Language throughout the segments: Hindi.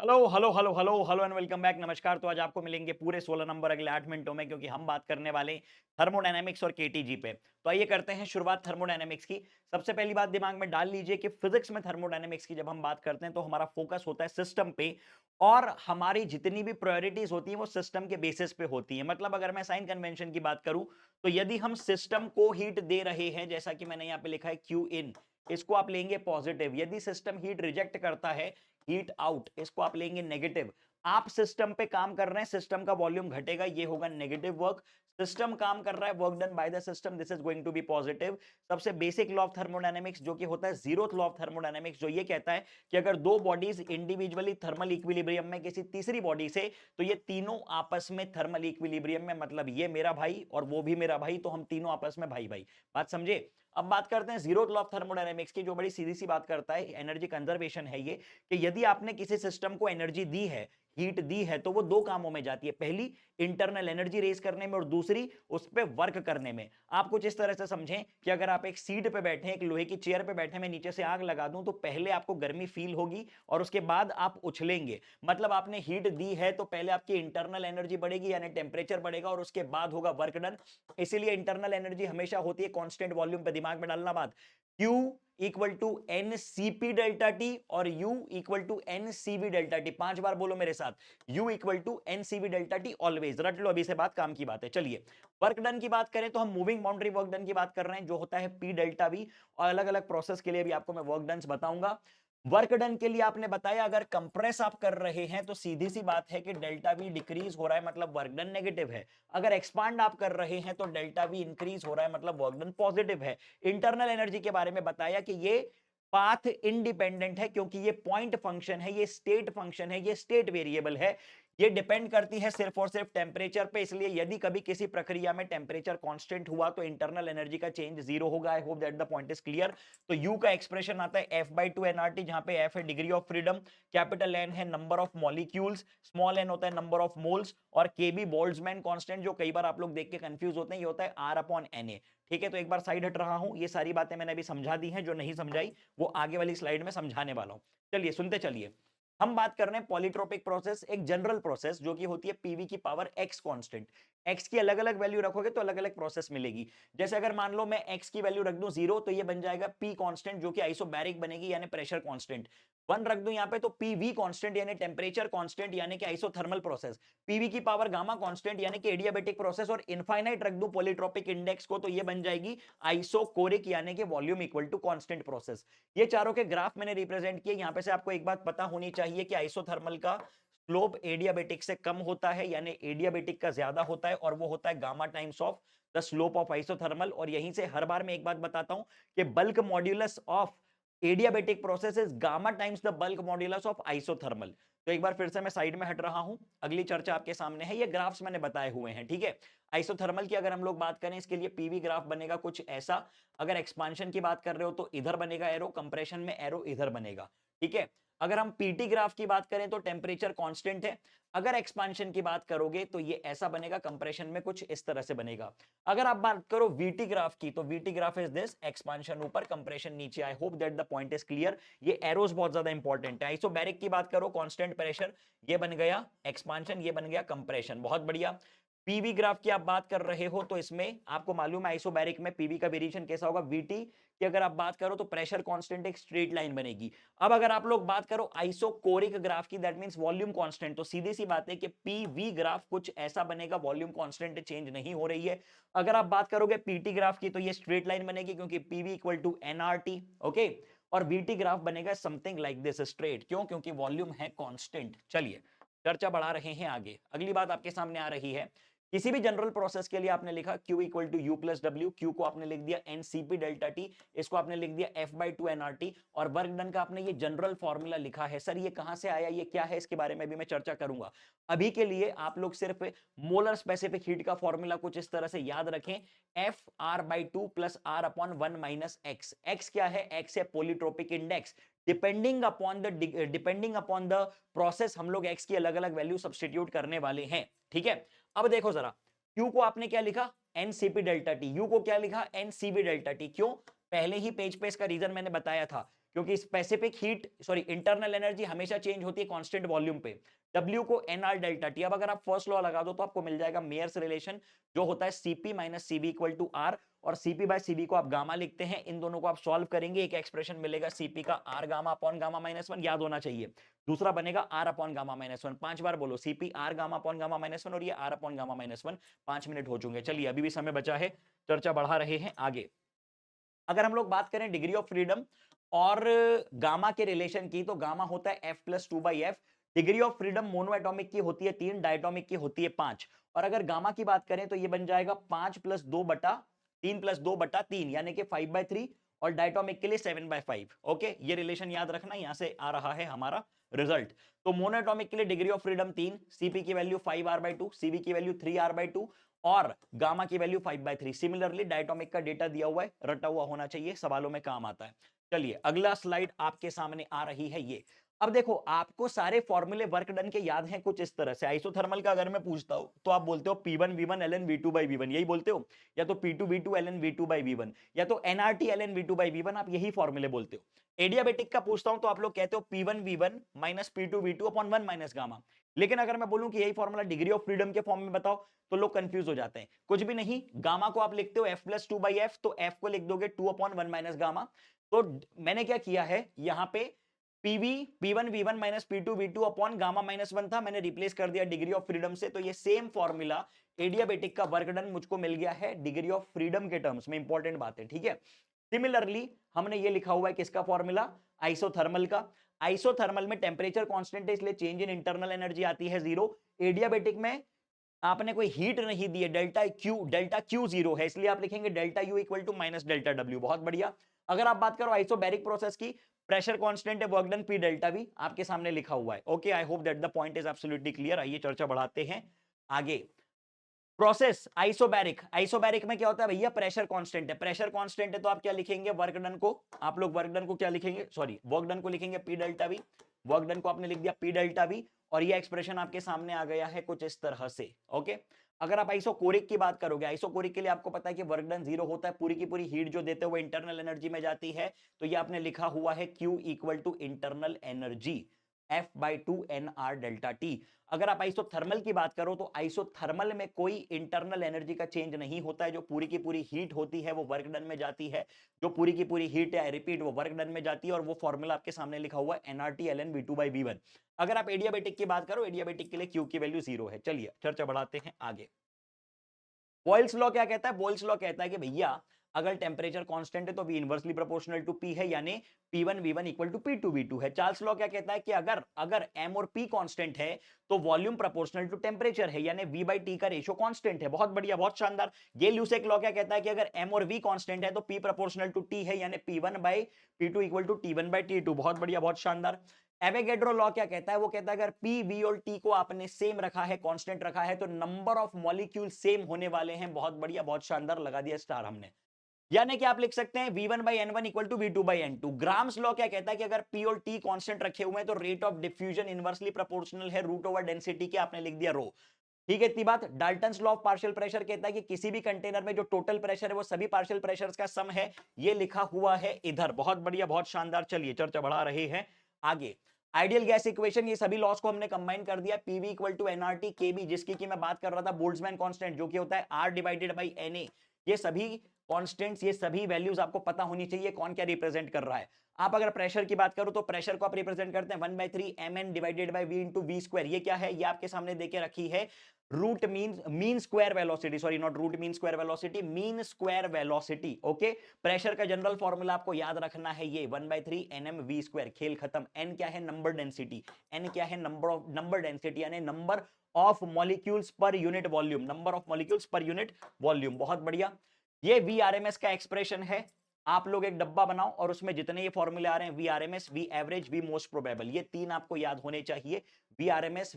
Hello hello hello hello hello and welcome back. नमस्कार। तो आज आपको मिलेंगे पूरे 16 नंबर अगले 8 मिनटों में, क्योंकि हम बात करने वाले थर्मोडायनेमिक्स और केटीजी पे। तो आइए करते हैं शुरुआत थर्मोडायनेमिक्स की। सबसे पहली बात दिमाग में डाल लीजिए कि फिजिक्स में थर्मोडायनेमिक्स की जब हम बात करते हैं तो हमारा फोकस होता है सिस्टम पे, और हमारी जितनी भी प्रायोरिटीज होती है वो सिस्टम के बेसिस पे होती है। मतलब अगर मैं साइन कन्वेंशन की बात करूं तो यदि हम सिस्टम को हीट दे रहे हैं, जैसा कि मैंने यहां पे लिखा है क्यू इन, इसको आप लेंगे पॉजिटिव। यदि सिस्टम हीट रिजेक्ट करता है, हीट आउट, इसको आप लेंगे नेगेटिव। आप सिस्टम पे काम कर रहे हैं, सिस्टम का वॉल्यूम घटेगा, ये होगा नेगेटिव वर्क। सिस्टम काम कर रहा है, work done by the system, this is going to be positive. सबसे बेसिक लॉ ऑफ थर्मोडायनेमिक्स जो कि होता है जीरोथ लॉ ऑफ थर्मोडायनेमिक्स, जो ये कहता है कि अगर दो बॉडीज इंडिविजुअली थर्मल इक्विलिब्रियम में किसी तीसरी बॉडी से, तो ये तीनों आपस में थर्मल इक्विलिब्रियम में, मतलब ये मेरा भाई और वो भी मेरा भाई, तो हम तीनों आपस में भाई भाई। बात समझे? अब बात करते हैं जीरोथ लॉ ऑफ थर्मोडायनेमिक्स की, जो बड़ी सीधी सी बात करता है, एनर्जी कंजर्वेशन है ये, कि यदि आपने किसी सिस्टम को एनर्जी दी है, हीट दी है, तो वो दो कामों में जाती है। पहली, इंटरनल एनर्जी रेज करने में, और दूसरी, उस पर वर्क करने में। आप कुछ इस तरह से समझें कि अगर आप एक सीट पे बैठे हैं, एक लोहे की चेयर पे बैठे, मैं नीचे से आग लगा दूं तो पहले आपको गर्मी फील होगी और उसके बाद आप उछलेंगे। मतलब आपने हीट दी है तो पहले आपकी इंटरनल एनर्जी बढ़ेगी, यानी टेम्परेचर बढ़ेगा, और उसके बाद होगा वर्क डन। इसीलिए इंटरनल एनर्जी हमेशा होती है कांस्टेंट वॉल्यूम पे। दिमाग में डालना बात, Q equal to n CP delta T और U equal to n CV delta T. 5 बार बोलो मेरे साथ, U equal to n CV delta T, always रट लो, अभी से बात काम की बात है। चलिए, वर्क डन की बात करें तो हम मूविंग बाउंड्री वर्क डन की बात कर रहे हैं, जो होता है P डेल्टा V, और अलग अलग प्रोसेस के लिए भी आपको मैं वर्क डन बताऊंगा। वर्क डन के लिए आपने बताया, अगर कंप्रेस आप कर रहे हैं तो सीधी सी बात है कि डेल्टा वी डिक्रीज हो रहा है, मतलब वर्क डन नेगेटिव है। अगर एक्सपांड आप कर रहे हैं तो डेल्टा वी इंक्रीज हो रहा है, मतलब वर्क डन पॉजिटिव है। इंटरनल एनर्जी के बारे में बताया कि ये पाथ इंडिपेंडेंट है, क्योंकि ये पॉइंट फंक्शन है, ये स्टेट फंक्शन है, ये स्टेट वेरिएबल है, ये डिपेंड करती है सिर्फ और सिर्फ टेम्परेचर पे। इसलिए यदि कभी किसी प्रक्रिया में टेम्परेचर कांस्टेंट हुआ तो इंटरनल एनर्जी का चेंज जीरो होगा। आई hope that the point is clear. तो यू का एक्सप्रेशन आता है F/2 nRT, जहां पे F है degree of freedom, capital N है number of molecules, small n होता है नंबर ऑफ मोल्स, और KB बोल्ट्जमैन कांस्टेंट, जो कई बार आप लोग देख के कंफ्यूज होते हैं, ये होता है R/Na। ठीक है, तो एक बार साइड हट रहा हूं, ये सारी बातें मैंने अभी समझा दी हैं, जो नहीं समझाई वो आगे वाली स्लाइड में समझाने वाला हूं। चलिए सुनते चलिए। हम बात कर रहे हैं पॉलीट्रोपिक प्रोसेस, एक जनरल प्रोसेस जो कि होती है पीवी की पावर एक्स कांस्टेंट। एक्स की अलग अलग वैल्यू रखोगे तो अलग अलग प्रोसेस मिलेगी। जैसे अगर मान लो मैं एक्स की वैल्यू रख दूं 0, तो ये बन जाएगा पी कांस्टेंट, जो कि आइसोबैरिक बनेगी, यानी प्रेशर कांस्टेंट। 1 रख दूं यहां पे तो पीवी कांस्टेंट, यानी टेम्परेचर कांस्टेंट, यानी कि आइसोथर्मल प्रोसेस। पीवी की पावर गामा कांस्टेंट, यानी कि एडियाबेटिक प्रोसेस, और इनफाइनाइट रख दूं पॉलीट्रोपिक इंडेक्स को, तो ये बन जाएगी आइसोकोरिक, यानी कि volume equal to constant process. ये चारों के ग्राफ मैंने रिप्रेजेंट किए। यहां पे से आपको एक बात पता होनी चाहिए कि आइसोथर्मल का स्लोप एडियाबेटिक से कम होता है, यानी एडियाबेटिक का ज्यादा होता है, और वो होता है gamma times of the slope of isothermal. और यहीं से हर बार मैं एक बात बताता हूं कि bulk modulus of adiabatic process is gamma times the bulk modulus of isothermal. तो एक बार फिर से मैं साइड में हट रहा हूं, अगली चर्चा आपके सामने है, ये ग्राफ्स मैंने बताए हुए हैं। ठीक है, आइसोथर्मल की अगर हम लोग बात करें, इसके लिए पीवी ग्राफ बनेगा कुछ ऐसा। अगर एक्सपांशन की बात कर रहे हो तो इधर बनेगा एरो, कंप्रेशन में एरो इधर बनेगा। ठीक है, अगर हम पीटी ग्राफ की बात करें तो टेम्परेचर कांस्टेंट है। अगर एक्सपांशन की बात करोगे तो ये ऐसा बनेगा, कंप्रेशन में कुछ इस तरह से बनेगा। अगर आप बात करो वीटी ग्राफ की, तो VT graph is this, expansion ऊपर, कंप्रेशन नीचे। आई hope that the point is clear. ये एरोस बहुत ज्यादा इंपॉर्टेंट है। आइसोबैरिक की बात करो, कांस्टेंट प्रेशर, ये बन गया एक्सपांशन, ये बन गया कंप्रेशन। बहुत बढ़िया। पीवी ग्राफ की आप बात कर रहे हो तो इसमें आपको मालूम है आइसोबैरिक में पीवी का वेरिएशन कैसा होगा। वीटी की अगर आप बात करो तो प्रेशर कांस्टेंट एक स्ट्रेट लाइन बनेगी। अब अगर आप लोग बात करो आइसोकोरिक ग्राफ की, दैट मींस वॉल्यूम कांस्टेंट, तो सीधी सी बात है कि पीवी ग्राफ कुछ ऐसा बनेगा, वॉल्यूम कांस्टेंट चेंज नहीं हो रही है। अगर आप बात करोगे पीटी ग्राफ की, तो ये स्ट्रेट लाइन बनेगी, क्योंकि PV equal to NRT. Okay, और वीटी ग्राफ बनेगा समथिंग लाइक दिस, स्ट्रेट। क्यों? क्योंकि वॉल्यूम है कांस्टेंट। चलिए चर्चा बढ़ा रहे हैं आगे। अगली बात आपके सामने आ रही है, किसी भी जनरल प्रोसेस के लिए आपने लिखा Q equal to U plus W, Q को आपने लिख दिया एन सीपी डेल्टा टी, इसको आपने लिख दिया F/2 nRT, और वर्क डन का आपने ये जनरल फॉर्मूला लिखा है। सर ये कहां से आया, ये क्या है, इसके बारे में भी मैं चर्चा करूंगा। अभी के लिए आप लोग सिर्फ मोलर स्पेसिफिक हीट का फॉर्मूला कुछ इस तरह से याद रखें, F/2 plus R/1 minus x. X क्या है? एक्स है polytropic index. Depending upon the process हम लोग एक्स की अलग अलग वैल्यू सब्सटीट्यूट करने वाले हैं। ठीक है, अब देखो जरा, Q को आपने क्या लिखा? NCP delta T. U को क्या लिखा? NCB delta T. क्यों? पहले ही पेज पे इसका रीजन मैंने बताया था क्योंकि specific heat sorry internal energy हमेशा चेंज होती है कांस्टेंट वॉल्यूम पे। W को nr डेल्टा टी। अब अगर आप फर्स्ट लॉ लगा दो तो आपको मिल जाएगा मेयर्स रिलेशन, जो होता है Cp minus Cv equal to R, और Cp बाय Cv को आप गामा लिखते हैं। इन दोनों को आप सॉल्व करेंगे, एक एक्सप्रेशन मिलेगा Cp का R gamma upon gamma minus 1, याद होना चाहिए। दूसरा बनेगा R अपॉन गामा माइनस 1। 5 बार बोलो Cp R gamma upon gamma minus 1, और ये R upon gamma minus 1। 5 minute हो चुके, चलिए अभी भी समय बचा है, चर्चा बढ़ा रहे हैं आगे। अगर हम लोग बात करें डिग्री ऑफ फ्रीडम और गामा के रिलेशन की, तो गामा होता है F plus 2/F। Degree of freedom mono atomic की होती है 3, डायटोमिक की होती है 5। और अगर गामा की बात करें तो ये बन जाएगा 5 प्लस 2 बटा 3 प्लस 2 बटा 3, यानी कि 5/3, और डायटोमिक के लिए 7/5। ओके, ये रिलेशन याद रखना, यहां से आ रहा है हमारा रिजल्ट। तो मोनो एटॉमिक के लिए डिग्री ऑफ फ्रीडम 3, Cp की वैल्यू 5r/2, Cv की वैल्यू 3r/2, और गामा की वैल्यू 5/3। सिमिलरली डायटोमिक का डेटा दिया हुआ है, रटा हुआ होना चाहिए, सवालों में काम आता है। चलिए अगला स्लाइड आपके सामने आ रही है ये। अब देखो, आपको सारे फॉर्मूले वर्क डन के याद हैं कुछ इस तरह से। आइसोथर्मल का अगर मैं पूछता हूं तो आप बोलते हो P1 V1 ln V2 by V1, यही बोलते हो, या तो P2 V2 ln V2 by V1, या तो nRT ln V2 by V1, आप यही फॉर्मूले बोलते हो। एडियाबेटिक का पूछता हूं तो आप लोग कहते हो P1 V1 minus P2 V2 upon 1 minus gamma. लेकिन अगर मैं बोलूं कि यही फॉर्मूला डिग्री ऑफ फ्रीडम के फॉर्म में बताओ, तो लोग कंफ्यूज हो जाते हैं। कुछ भी नहीं, गामा को आप लिखते हो F प्लस 2/F, तो F को लिख दोगे 2 अपॉन 1 माइनस गामा। तो मैंने क्या किया है, यहां पे PV P1 V1 minus P2 V2 upon gamma minus 1 था, मैंने रिप्लेस कर दिया डिग्री ऑफ फ्रीडम से। तो ये सेम फॉर्मूला एडियाबेटिक का वर्क डन मुझको मिल गया है डिग्री ऑफ फ्रीडम के टर्म्स में। इंपॉर्टेंट बात है, ठीक है। सिमिलरली हमने ये लिखा हुआ है किसका फॉर्मूला, आइसोथर्मल का। आइसोथर्मल में टेम्परेचर कांस्टेंट है, इसलिए चेंज इन इंटरनल एनर्जी आती है 0। एडियाबेटिक में आपने कोई हीट नहीं दी है, डेल्टा क्यू 0 है, इसलिए आप लिखेंगे delta U equal to minus delta W. बहुत बढ़िया। अगर आप बात करो आइसोबैरिक प्रोसेस की, प्रेशर कांस्टेंट है work done P delta V, आपके सामने लिखा हुआ है। Okay, I hope that the point is absolutely clear. आइए चर्चा बढ़ाते हैं आगे। प्रोसेस आइसोबैरिक, आइसोबैरिक में क्या होता है भैया, प्रेशर कांस्टेंट है। प्रेशर कांस्टेंट है तो आप क्या लिखेंगे, वर्क डन को, आप लोग वर्क डन को क्या लिखेंगे, सॉरी वर्क डन को लिखेंगे P delta we. Work done को आपने लिख दिया पी डेल्टा वी, और ये एक्सप्रेशन आपके सामने आ गया है कुछ इस तरह से। ओके, अगर आप आइसोकोरिक की बात करोगे, आइसोकोरिक के लिए आपको पता है कि वर्क डन 0 होता है, पूरी की पूरी हीट जो देते हुए इंटरनल एनर्जी में जाती है। तो ये आपने लिखा हुआ है Q equal to internal energy F/2 nr delta T. अगर आप आइसोथर्मल की बात करो तो आइसोथर्मल में कोई इंटरनल एनर्जी का चेंज नहीं होता है, जो पूरी की पूरी हीट होती है वो वर्क डन में जाती है। जो पूरी की पूरी हीट है, रिपीट, वो वर्क डन में जाती है, और वो फॉर्मूला आपके सामने लिखा हुआ है nRT ln V2 by V1। अगर आप एडियाबेटिक की बात करो, एडियाबेटिक के लिए Q की वैल्यू 0 है। चलिए चर्चा बढ़ाते हैं आगे। बॉयल्स लॉ क्या कहता है, बॉयल्स लॉ कहता है कि भैया अगर टेम्परेचर कांस्टेंट है तो V inversely proportional to P है, यानी P1 V1 equal to P2 V2 है। चार्ल्स लॉ क्या कहता है कि अगर अगर M और P कांस्टेंट है तो वॉल्यूम प्रोपोर्शनल टू टेम्परेचर है, यानी V by T का रेशियो कांस्टेंट है। बहुत बढ़िया, बहुत शानदार। ये ल्यूसेक लॉ क्या कहता है कि अगर M और V कांस्टेंट है तो P प्रोपोर्शनल टू T है, यानी P1 by P2 equal to T1 by T2। बहुत बढ़िया, बहुत शानदार। एवोगैड्रो लॉ क्या कहता है, वो कहता है अगर P, V और T को आपने सेम रखा है, कांस्टेंट रखा है, तो नंबर ऑफ मॉलिक्यूल सेम होने वाले हैं। बहुत बढ़िया, बहुत शानदार, लगा दिया स्टार हमने। यानी कि आप लिख सकते हैं V1 by N1 equal to V2 by N2। Graham's law क्या कहता है कि अगर P और T कांस्टेंट रखे हुए हैं तो rate of diffusion inversely proportional है रूट ओवर डेंसिटी के, आपने लिख दिया रो। ठीक है, इतनी बात। Dalton's law of partial pressure कहता है कि किसी भी कंटेनर में जो टोटल प्रेशर है वो सभी पार्शियल प्रेशर्स का सम है, ये लिखा हुआ है इधर। बहुत बढ़िया, बहुत शानदार। चलिए चर्चा बढ़ा रहे हैं आगे। आइडियल गैस इक्वेशन, ये सभी लॉस को हमने कंबाइन कर दिया। पीवी इक्वल टू एनआरटी केबी, जिसकी की मैं बात कर रहा था, बोल्ट्जमैन कांस्टेंट, जो कि होता है आर डिवाइडेड बाई एनए। ये सभी कांस्टेंट्स, ये सभी वैल्यूज आपको पता होनी चाहिए कौन क्या रिप्रेजेंट कर रहा है। आप अगर प्रेशर की बात करो तो प्रेशर को आप रिप्रेजेंट करते हैं 1/3 mn divided by v into V square. ये क्या है, ये आपके सामने देके रखी है root mean square velocity, sorry not root mean square velocity, mean square velocity. Okay, pressure का जनरल फॉर्मूला आपको याद रखना है ये 1/3 nm v स्क्वायर। खेल खत्म। n क्या है, नंबर डेंसिटी। n क्या है, नंबर डेंसिटी, यानी number of molecules per unit volume, number of molecules per unit volume. बहुत बढ़िया। ये VRMS का एक्सप्रेशन है। आप लोग एक डब्बा बनाओ और उसमें जितने ये फॉर्मूले आ रहे हैं, VRMS, V average, V most probable, ये तीन आपको याद होने चाहिए। VRMS,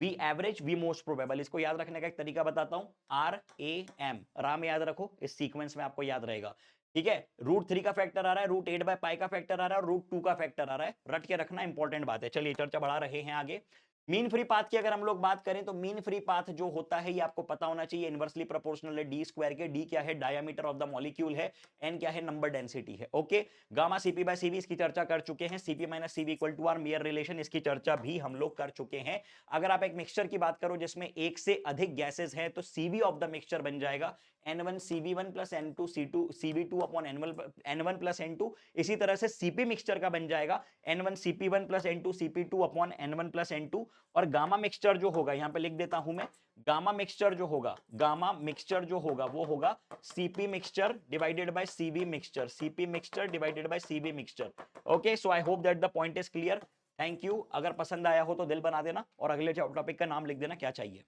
V average, V most probable. इसको याद रखने का एक तरीका बताता हूं, RAM, राम याद रखो, इस सीक्वेंस में आपको याद रहेगा। ठीक है, √3 का फैक्टर आ रहा है, √8/π का फैक्टर आ रहा है, और √2 का फैक्टर आ रहा है। रट के रखना, इंपॉर्टेंट बात है। चलिए चर्चा बढ़ा रहे हैं आगे। मीन फ्री पाथ की अगर हम लोग बात करें तो मीन फ्री पाथ जो होता है ये आपको पता होना चाहिए, इनवर्सली प्रोपोर्शनल है डी स्क्वायर के। डी क्या है, डायमीटर ऑफ द मॉलिक्यूल है। एन क्या है, नंबर डेंसिटी है। Okay, gamma CP by CV इसकी चर्चा कर चुके हैं। CP minus CV equal to R, Mayer relation, इसकी चर्चा भी हम लोग कर चुके हैं। अगर आप एक मिक्सचर की बात करो जिसमें एक से अधिक गैसेस हैं तो सीवी ऑफ द मिक्सचर बन जाएगा N1 CV1 plus N2 C2 CV2 upon N1 plus N2। इसी तरह से सीपी मिक्सचर का बन जाएगा N1 CP1 plus N2 CP2 upon N1 plus N2। और गामा मिक्सचर जो होगा, यहां पे लिख देता हूं मैं, गामा मिक्सचर जो होगा, गामा मिक्सचर जो होगा वो होगा CP mixture divided by CV mixture, CP mixture divided by CV mixture. Okay, so I hope that the point is clear. Thank you. अगर पसंद आया हो तो दिल बना देना और अगले टॉपिक का नाम लिख देना क्या चाहिए।